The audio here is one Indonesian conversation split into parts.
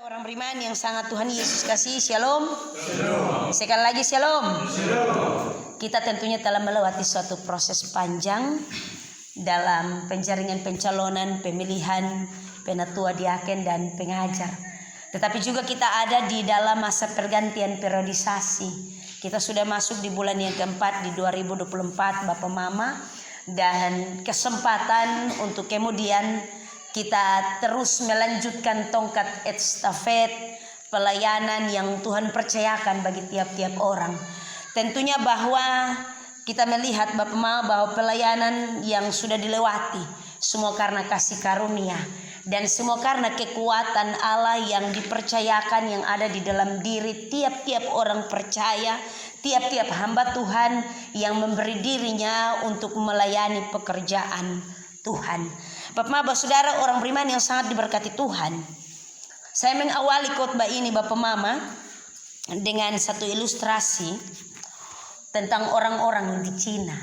Orang beriman yang sangat Tuhan Yesus kasih, shalom. Sekali lagi shalom. Kita tentunya telah melewati suatu proses panjang dalam penjaringan pencalonan, pemilihan penatua, diaken dan pengajar. Tetapi juga kita ada di dalam masa pergantian periodisasi. Kita sudah masuk di bulan yang keempat di 2024 Bapak Mama, dan kesempatan untuk kemudian kita terus melanjutkan tongkat estafet pelayanan yang Tuhan percayakan bagi tiap-tiap orang. Tentunya bahwa kita melihat Bapak Mama bahwa pelayanan yang sudah dilewati semua karena kasih karunia dan semua karena kekuatan Allah yang dipercayakan yang ada di dalam diri tiap-tiap orang percaya, tiap-tiap hamba Tuhan yang memberi dirinya untuk melayani pekerjaan Tuhan. Bapak Mama, saudara orang beriman yang sangat diberkati Tuhan. Saya mengawali khotbah ini Bapak Mama dengan satu ilustrasi tentang orang-orang di Cina.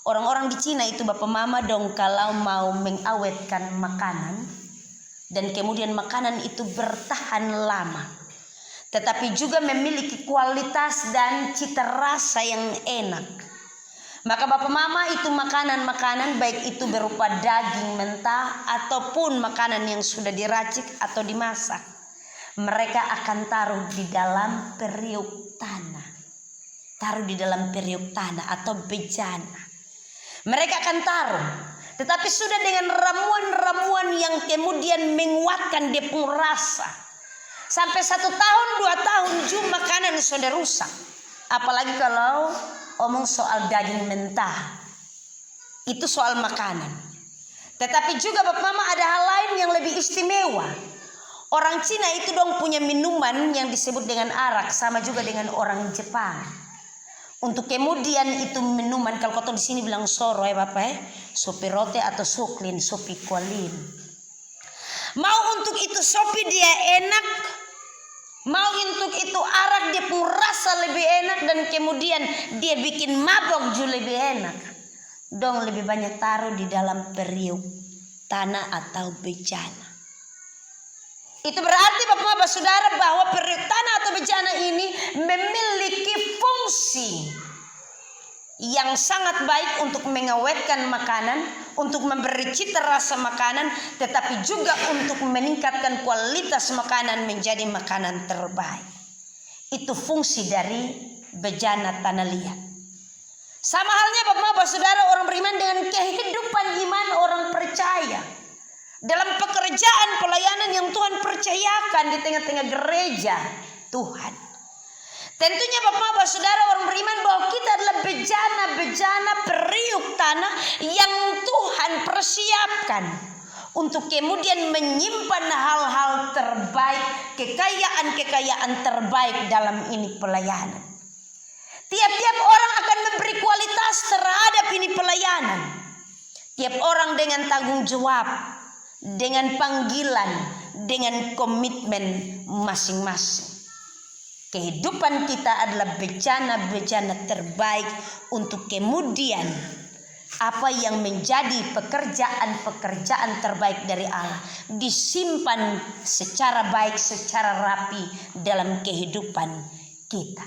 Orang-orang di Cina itu Bapak Mama dong kalau mau mengawetkan makanan dan kemudian makanan itu bertahan lama, tetapi juga memiliki kualitas dan cita rasa yang enak. Maka Bapak Mama itu makanan-makanan baik itu berupa daging mentah ataupun makanan yang sudah diracik atau dimasak, mereka akan taruh di dalam periuk tanah. Taruh di dalam periuk tanah atau bejana. Mereka akan taruh, tetapi sudah dengan ramuan-ramuan yang kemudian menguatkan dia pun rasa. Sampai 1 tahun 2 tahun juga makanan sudah rusak. Apalagi kalau omong soal daging mentah, itu soal makanan. Tetapi juga Bapak Mama ada hal lain yang lebih istimewa. Orang Cina itu dong punya minuman yang disebut dengan arak, sama juga dengan orang Jepang. Untuk kemudian itu minuman, kalau kau di sini bilang soro ya Bapak, sopirote atau suklin, sopi kualin. Mau untuk itu sopi dia enak, mau untuk itu arak dia pun rasa lebih enak, dan kemudian dia bikin mabok juga lebih enak. Dong lebih banyak taruh di dalam periuk tanah atau bejana. Itu berarti Bapak-Bapak Saudara bahwa periuk tanah atau bejana ini memiliki fungsi yang sangat baik untuk mengawetkan makanan, untuk memberi cita rasa makanan, tetapi juga untuk meningkatkan kualitas makanan menjadi makanan terbaik. Itu fungsi dari bejana tanah liat. Sama halnya Bapak-Bapak Saudara orang beriman dengan kehidupan iman orang percaya. Dalam pekerjaan pelayanan yang Tuhan percayakan di tengah-tengah gereja Tuhan. Tentunya Bapak-Bapak Saudara orang beriman bahwa kita adalah bejana-bejana periuk tanah yang Tuhan persiapkan untuk kemudian menyimpan hal-hal terbaik, kekayaan-kekayaan terbaik dalam ini pelayanan. Tiap-tiap orang akan memberi kualitas terhadap ini pelayanan. Tiap orang dengan tanggung jawab, dengan panggilan, dengan komitmen masing-masing. Kehidupan kita adalah bejana-bejana terbaik untuk kemudian apa yang menjadi pekerjaan-pekerjaan terbaik dari Allah disimpan secara baik, secara rapi dalam kehidupan kita.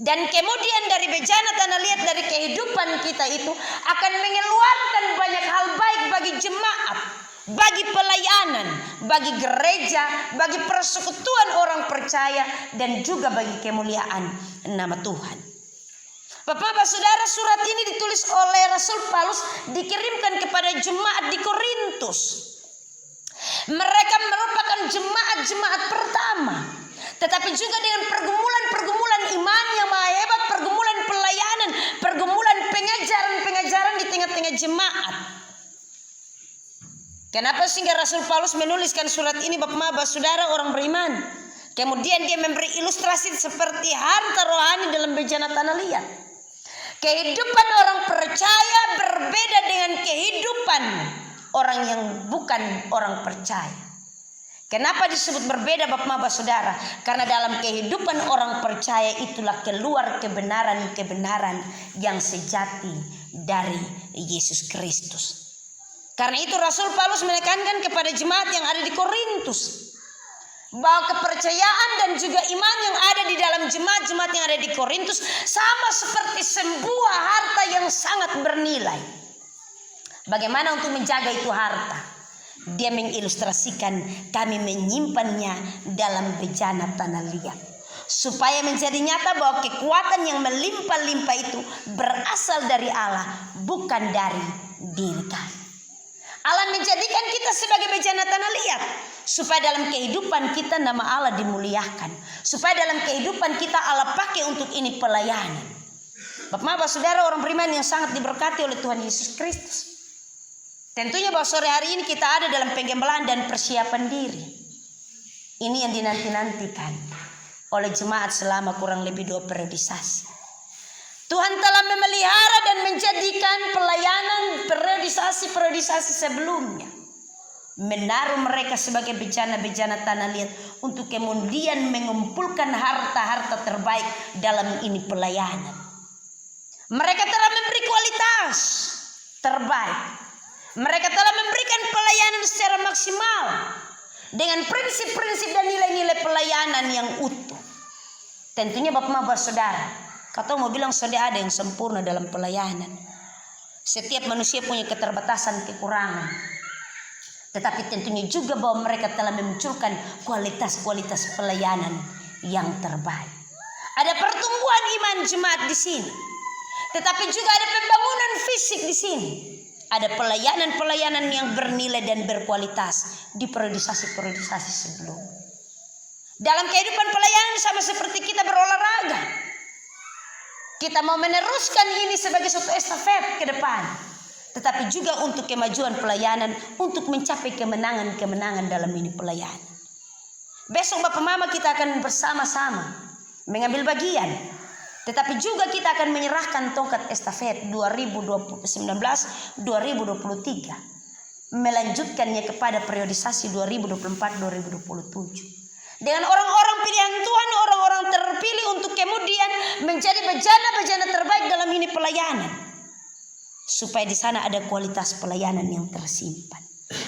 Dan kemudian dari bejana tanah liat, dari kehidupan kita itu akan mengeluarkan banyak hal baik bagi jemaat, bagi pelayanan, bagi gereja, bagi persekutuan orang percaya, dan juga bagi kemuliaan nama Tuhan. Bapak-Bapak Saudara, surat ini ditulis oleh Rasul Paulus, dikirimkan kepada jemaat di Korintus. Mereka merupakan jemaat-jemaat pertama, tetapi juga dengan pergumulan-pergumulan iman yang maha hebat, pergumulan pelayanan, pergumulan pengajaran-pengajaran di tengah-tengah jemaat. Kenapa sehingga Rasul Paulus menuliskan surat ini Bapak-Bapak Saudara orang beriman? Kemudian dia memberi ilustrasi seperti harta rohani dalam bejana tanah liat. Kehidupan orang percaya berbeda dengan kehidupan orang yang bukan orang percaya. Kenapa disebut berbeda Bapak-Bapak Saudara? Karena dalam kehidupan orang percaya itulah keluar kebenaran-kebenaran yang sejati dari Yesus Kristus. Karena itu Rasul Paulus menekankan kepada jemaat yang ada di Korintus bahwa kepercayaan dan juga iman yang ada di dalam jemaat-jemaat yang ada di Korintus sama seperti sebuah harta yang sangat bernilai. Bagaimana untuk menjaga itu harta? Dia mengilustrasikan kami menyimpannya dalam bejana tanah liat, supaya menjadi nyata bahwa kekuatan yang melimpah-limpah itu berasal dari Allah, bukan dari diri kami. Allah menjadikan kita sebagai bejana tanah liat, supaya dalam kehidupan kita nama Allah dimuliakan, supaya dalam kehidupan kita Allah pakai untuk ini pelayanan. Bapak saudara, orang beriman yang sangat diberkati oleh Tuhan Yesus Kristus, tentunya bahwa sore hari ini kita ada dalam penggembalaan dan persiapan diri. Ini yang dinanti-nantikan oleh jemaat selama kurang lebih 2 periodisasi. Tuhan telah memelihara dan menjadikan pelayanan periodisasi sebelumnya, menaruh mereka sebagai bejana-bejana tanah liat untuk kemudian mengumpulkan harta-harta terbaik dalam ini pelayanan. Mereka telah memberi kualitas terbaik. Mereka telah memberikan pelayanan secara maksimal dengan prinsip-prinsip dan nilai-nilai pelayanan yang utuh. Tentunya Bapak saudara, kata mau bilang sudah ada yang sempurna dalam pelayanan. Setiap manusia punya keterbatasan, kekurangan. Tetapi tentunya juga bahwa mereka telah memunculkan kualitas-kualitas pelayanan yang terbaik. Ada pertumbuhan iman jemaat di sini, tetapi juga ada pembangunan fisik di sini. Ada pelayanan-pelayanan yang bernilai dan berkualitas di periodisasi sebelum. Dalam kehidupan pelayanan sama seperti kita berolahraga. Kita mau meneruskan ini sebagai suatu estafet ke depan. Tetapi juga untuk kemajuan pelayanan, untuk mencapai kemenangan-kemenangan dalam ini pelayanan. Besok Bapak Mama kita akan bersama-sama mengambil bagian. Tetapi juga kita akan menyerahkan tongkat estafet 2019-2023. Melanjutkannya kepada periodisasi 2024-2027. Dengan orang-orang pilihan Tuhan, orang-orang terpilih untuk kemudian menjadi bejana-bejana terbaik dalam ini pelayanan. Supaya di sana ada kualitas pelayanan yang tersimpan.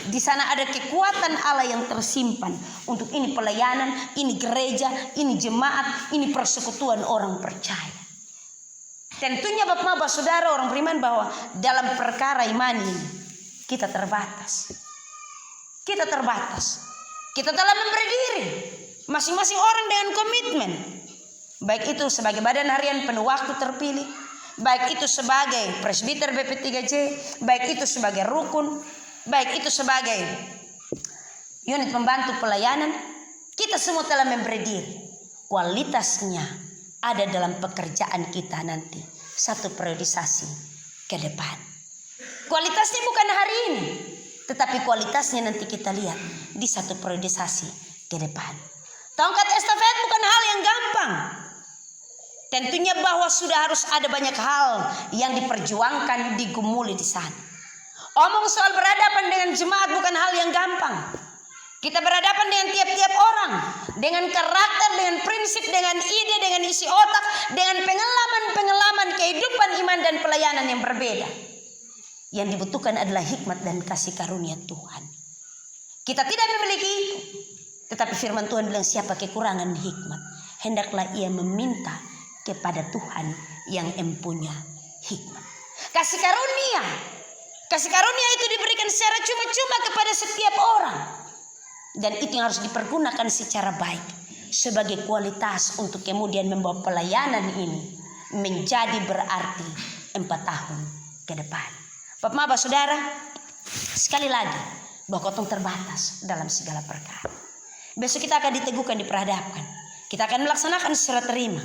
Di sana ada kekuatan Allah yang tersimpan untuk ini pelayanan, ini gereja, ini jemaat, ini persekutuan orang percaya. Tentunya Bapak saudara orang beriman bahwa dalam perkara iman ini kita terbatas. Kita terbatas. Kita telah memberi diri masing-masing orang dengan komitmen. Baik itu sebagai badan harian penuh waktu terpilih, baik itu sebagai presbiter BP3J, baik itu sebagai rukun, baik itu sebagai unit pembantu pelayanan, kita semua telah memberi diri. Kualitasnya ada dalam pekerjaan kita nanti satu periodisasi ke depan. Kualitasnya bukan hari ini, tetapi kualitasnya nanti kita lihat di satu periodisasi ke depan. Tongkat estafet bukan hal yang gampang. Tentunya bahwa sudah harus ada banyak hal yang diperjuangkan, digumuli di sana. Omong soal berhadapan dengan jemaat bukan hal yang gampang. Kita berhadapan dengan tiap-tiap orang, dengan karakter, dengan prinsip, dengan ide, dengan isi otak, dengan pengalaman-pengalaman kehidupan iman dan pelayanan yang berbeda. Yang dibutuhkan adalah hikmat dan kasih karunia Tuhan. Kita tidak memiliki itu, tetapi firman Tuhan bilang siapa kekurangan hikmat, hendaklah ia meminta kepada Tuhan yang empunya hikmat. Kasih karunia itu diberikan secara cuma-cuma kepada setiap orang. Dan itu yang harus dipergunakan secara baik sebagai kualitas untuk kemudian membawa pelayanan ini menjadi berarti 4 tahun ke depan. Bapak saudara, sekali lagi bahwa kotong terbatas dalam segala perkara. Besok kita akan diteguhkan, diperhadapkan. Kita akan melaksanakan secara terima.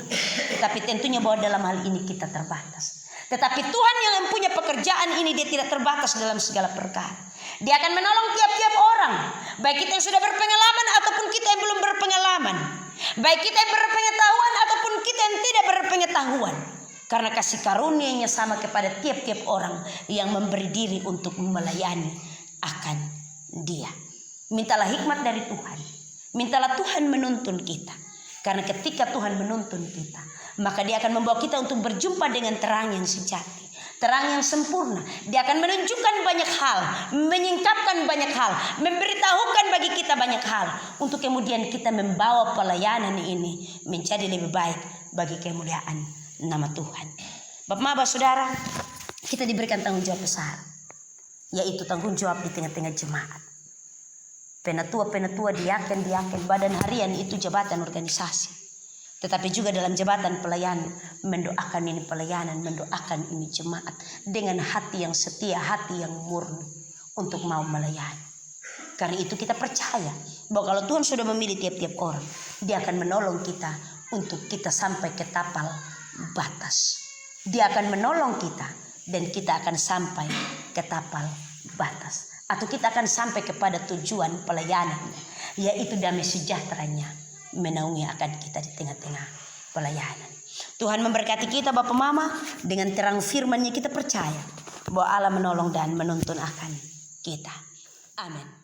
Tetapi tentunya bahwa dalam hal ini kita terbatas. Tetapi Tuhan yang mempunyai pekerjaan ini dia tidak terbatas dalam segala perkara. Dia akan menolong tiap-tiap orang. Baik kita yang sudah berpengalaman ataupun kita yang belum berpengalaman. Baik kita yang berpengetahuan ataupun kita yang tidak berpengetahuan. Karena kasih karunia-Nya sama kepada tiap-tiap orang yang memberi diri untuk melayani akan Dia. Mintalah hikmat dari Tuhan. Mintalah Tuhan menuntun kita. Karena ketika Tuhan menuntun kita, maka Dia akan membawa kita untuk berjumpa dengan terang yang sejati. terang yang sempurna. Dia akan menunjukkan banyak hal, menyingkapkan banyak hal, memberitahukan bagi kita banyak hal, untuk kemudian kita membawa pelayanan ini menjadi lebih baik bagi kemuliaan nama Tuhan. Bapak saudara, kita diberikan tanggung jawab besar, yaitu tanggung jawab di tengah-tengah jemaat. Penatua diaken badan harian itu jabatan organisasi. Tetapi juga dalam jabatan pelayanan, mendoakan ini pelayanan, mendoakan ini jemaat dengan hati yang setia, hati yang murni untuk mau melayani. Karena itu kita percaya bahwa kalau Tuhan sudah memilih tiap-tiap orang, Dia akan menolong kita untuk kita sampai ke tapal batas. Dia akan menolong kita dan kita akan sampai ke tapal batas. Atau kita akan sampai kepada tujuan pelayanannya, yaitu damai sejahteranya menaungi akan kita di tengah-tengah pelayanan. Tuhan memberkati kita Bapak Mama. Dengan terang firman-Nya kita percaya bahwa Allah menolong dan menuntun akan kita. Amin.